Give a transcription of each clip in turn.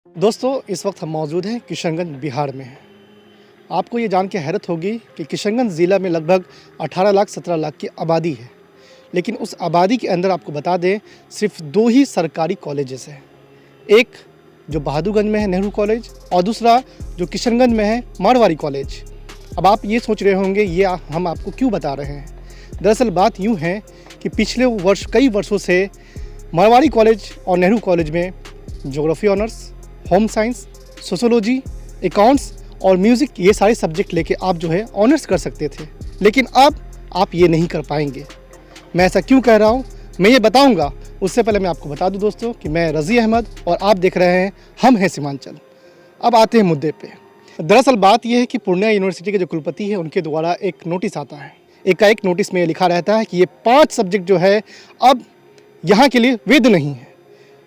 दोस्तों, इस वक्त हम मौजूद हैं किशनगंज बिहार में। आपको ये जान के हैरत होगी कि किशनगंज ज़िला में लगभग 18 लाख 17 लाख की आबादी है, लेकिन उस आबादी के अंदर आपको बता दें सिर्फ 2 ही सरकारी कॉलेजेस हैं। एक जो बहादुरगंज में है नेहरू कॉलेज, और दूसरा जो किशनगंज में है मारवाड़ी कॉलेज। अब आप ये सोच रहे होंगे ये हम आपको क्यों बता रहे हैं। दरअसल बात यूँ है कि पिछले कई वर्षों से मारवाड़ी कॉलेज और नेहरू कॉलेज में geography honours, home science, sociology, accounts और म्यूज़िक ये सारे सब्जेक्ट लेके आप जो है ऑनर्स कर सकते थे, लेकिन अब आप ये नहीं कर पाएंगे। मैं ऐसा क्यों कह रहा हूँ मैं ये बताऊँगा। उससे पहले मैं आपको बता दूँ दोस्तों कि मैं रज़ी अहमद और आप देख रहे हैं हम हैं सीमांचल। अब आते हैं मुद्दे पे। दरअसल बात यह है कि पूर्णिया यूनिवर्सिटी के जो कुलपति है उनके द्वारा एक नोटिस आता है। एकाएक नोटिस में लिखा रहता है कि ये 5 सब्जेक्ट जो है अब यहाँ के लिए वैध नहीं है।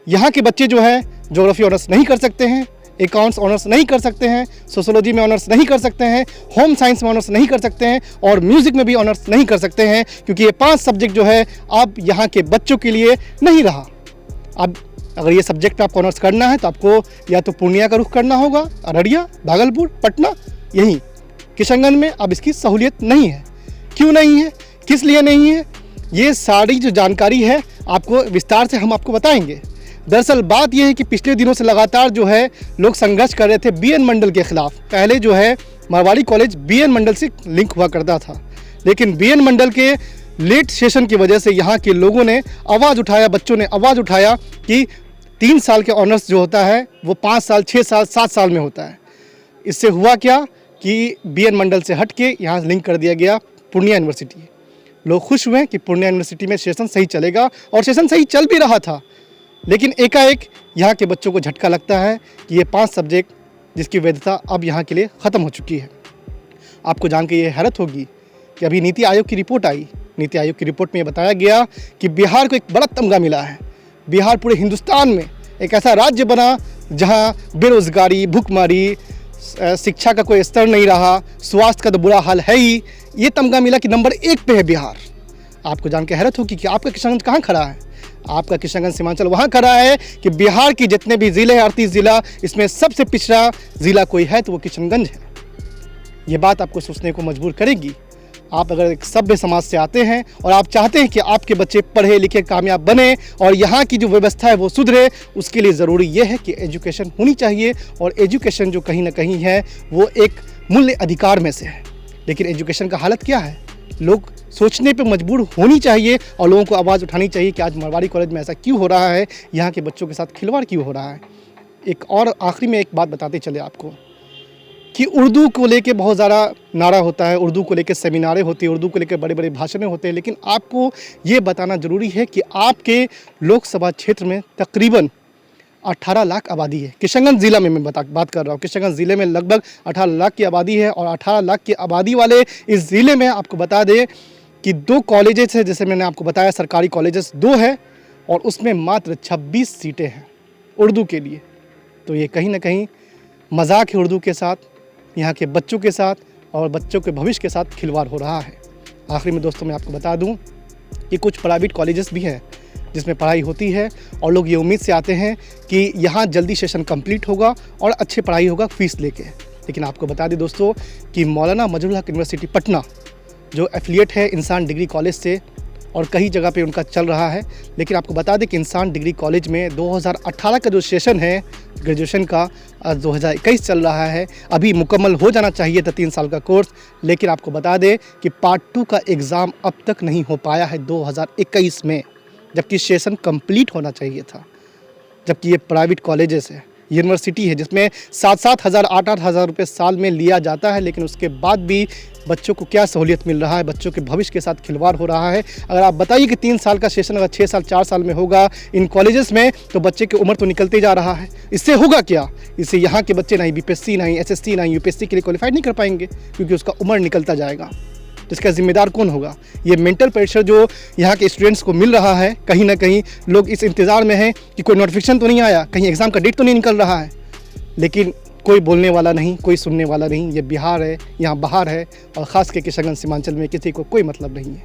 यहाँ के बच्चे जो है ज्योग्राफी ऑनर्स नहीं कर सकते हैं, अकाउंट्स ऑनर्स नहीं कर सकते हैं, सोशोलॉजी में ऑनर्स नहीं कर सकते हैं, होम साइंस में ऑनर्स नहीं कर सकते हैं और म्यूज़िक में भी ऑनर्स नहीं कर सकते हैं, क्योंकि ये 5 सब्जेक्ट जो है अब यहाँ के बच्चों के लिए नहीं रहा। अब अगर ये सब्जेक्ट पे आपको ऑनर्स करना है तो आपको या तो पूर्णिया का रुख करना होगा, अररिया, भागलपुर, पटना, यहीं किशनगंज में अब इसकी सहूलियत नहीं है। क्यों नहीं है, किस लिए नहीं है, ये सारी जो जानकारी है आपको विस्तार से हम आपको बताएंगे। दरअसल बात यह है कि पिछले दिनों से लगातार जो है लोग संघर्ष कर रहे थे बीएन मंडल के खिलाफ। पहले जो है मारवाड़ी कॉलेज बीएन मंडल से लिंक हुआ करता था, लेकिन बीएन मंडल के लेट सेशन की वजह से यहाँ के लोगों ने आवाज़ उठाया, बच्चों ने आवाज़ उठाया कि 3 साल के ऑनर्स जो होता है वो 5 साल, 6 साल, 7 साल में होता है। इससे हुआ क्या कि बीएन मंडल से हट के यहाँ लिंक कर दिया गया पूर्णिया यूनिवर्सिटी। लोग खुश हुए कि पूर्णिया यूनिवर्सिटी में सेशन सही चलेगा, और सेशन सही चल भी रहा था, लेकिन एकाएक यहाँ के बच्चों को झटका लगता है कि ये 5 सब्जेक्ट जिसकी वैधता अब यहाँ के लिए ख़त्म हो चुकी है। आपको जान के ये हैरत होगी कि अभी नीति आयोग की रिपोर्ट आई। नीति आयोग की रिपोर्ट में ये बताया गया कि बिहार को एक बड़ा तमगा मिला है। बिहार पूरे हिंदुस्तान में एक ऐसा राज्य बना जहाँ बेरोज़गारी, भूखमरी, शिक्षा का कोई स्तर नहीं रहा, स्वास्थ्य का तो बुरा हाल है ही। ये तमगा मिला कि नंबर 1 पे है बिहार। आपको जान के हैरत होगी कि आपका किशनगंज कहाँ खड़ा है। आपका किशनगंज सीमांचल वहाँ खड़ा है कि बिहार की जितने भी ज़िले हैं 38 ज़िला, इसमें सबसे पिछड़ा ज़िला कोई है तो वो किशनगंज है। ये बात आपको सोचने को मजबूर करेगी। आप अगर एक सभ्य समाज से आते हैं और आप चाहते हैं कि आपके बच्चे पढ़े लिखे कामयाब बने और यहाँ की जो व्यवस्था है वो सुधरे, उसके लिए ज़रूरी ये है कि एजुकेशन होनी चाहिए। और एजुकेशन जो कहीं ना कहीं है वो एक मूल्य अधिकार में से है। लेकिन एजुकेशन का हालत क्या है, लोग सोचने पे मजबूर होनी चाहिए और लोगों को आवाज़ उठानी चाहिए कि आज मारवाड़ी कॉलेज में ऐसा क्यों हो रहा है, यहाँ के बच्चों के साथ खिलवाड़ क्यों हो रहा है। एक और आखिरी में एक बात बताते चले आपको कि उर्दू को लेके बहुत ज़्यादा नारा होता है, उर्दू को लेके सेमिनारें होती है, उर्दू को लेके बड़े बड़े भाषणें होते हैं, लेकिन आपको ये बताना ज़रूरी है कि आपके लोकसभा क्षेत्र में तकरीबन 18 लाख आबादी है। किशनगंज ज़िला में मैं बात कर रहा हूँ। किशनगंज ज़िले में लगभग 18 लाख की आबादी है और 18 लाख की आबादी वाले इस ज़िले में आपको बता दें कि 2 कॉलेजेस हैं, जैसे मैंने आपको बताया सरकारी कॉलेजेस 2 है और उसमें मात्र 26 सीटें हैं उर्दू के लिए। तो ये कहीं ना कहीं मजाक है उर्दू के साथ, यहाँ के बच्चों के साथ और बच्चों के भविष्य के साथ खिलवाड़ हो रहा है। आखिरी में दोस्तों मैं आपको बता दूँ कि कुछ प्राइवेट कॉलेजेस भी हैं जिसमें पढ़ाई होती है और लोग ये उम्मीद से आते हैं कि यहाँ जल्दी सेशन कंप्लीट होगा और अच्छी पढ़ाई होगा फ़ीस लेके। लेकिन आपको बता दें दोस्तों कि मौलाना मजरूल हक यूनिवर्सिटी पटना जो एफिलिएट है इंसान डिग्री कॉलेज से और कई जगह पे उनका चल रहा है, लेकिन आपको बता दें कि इंसान डिग्री कॉलेज में 2018 का जो सेशन है ग्रेजुएशन का 2021 चल रहा है। अभी मुकम्मल हो जाना चाहिए था 3 साल का कोर्स, लेकिन आपको बता दें कि पार्ट 2 का एग्ज़ाम अब तक नहीं हो पाया है 2021 में, जबकि सेशन कंप्लीट होना चाहिए था। जबकि ये प्राइवेट कॉलेजेस है, यूनिवर्सिटी है जिसमें 7-7 हज़ार 8-8 हज़ार रुपये साल में लिया जाता है, लेकिन उसके बाद भी बच्चों को क्या सहूलियत मिल रहा है, बच्चों के भविष्य के साथ खिलवाड़ हो रहा है। अगर आप बताइए कि 3 साल का सेशन अगर 6 साल 4 साल में होगा इन कॉलेजेस में, तो बच्चे की उम्र तो निकलते जा रहा है। इससे होगा क्या, इससे यहाँ के बच्चे ना ही बीपीएससी, ना ही एसएससी, ना ही यूपीएससी के लिए क्वालिफाइड नहीं कर पाएंगे, क्योंकि उसका उम्र निकलता जाएगा। इसका जिम्मेदार कौन होगा। ये मेंटल प्रेशर जो यहाँ के स्टूडेंट्स को मिल रहा है, कहीं ना कहीं लोग इस इंतज़ार में हैं कि कोई नोटिफिकेशन तो नहीं आया, कहीं एग्ज़ाम का डेट तो नहीं निकल रहा है, लेकिन कोई बोलने वाला नहीं, कोई सुनने वाला नहीं। ये बिहार है, यहाँ बाहर है और ख़ास के किशनगंज सीमांचल में किसी को कोई मतलब नहीं है।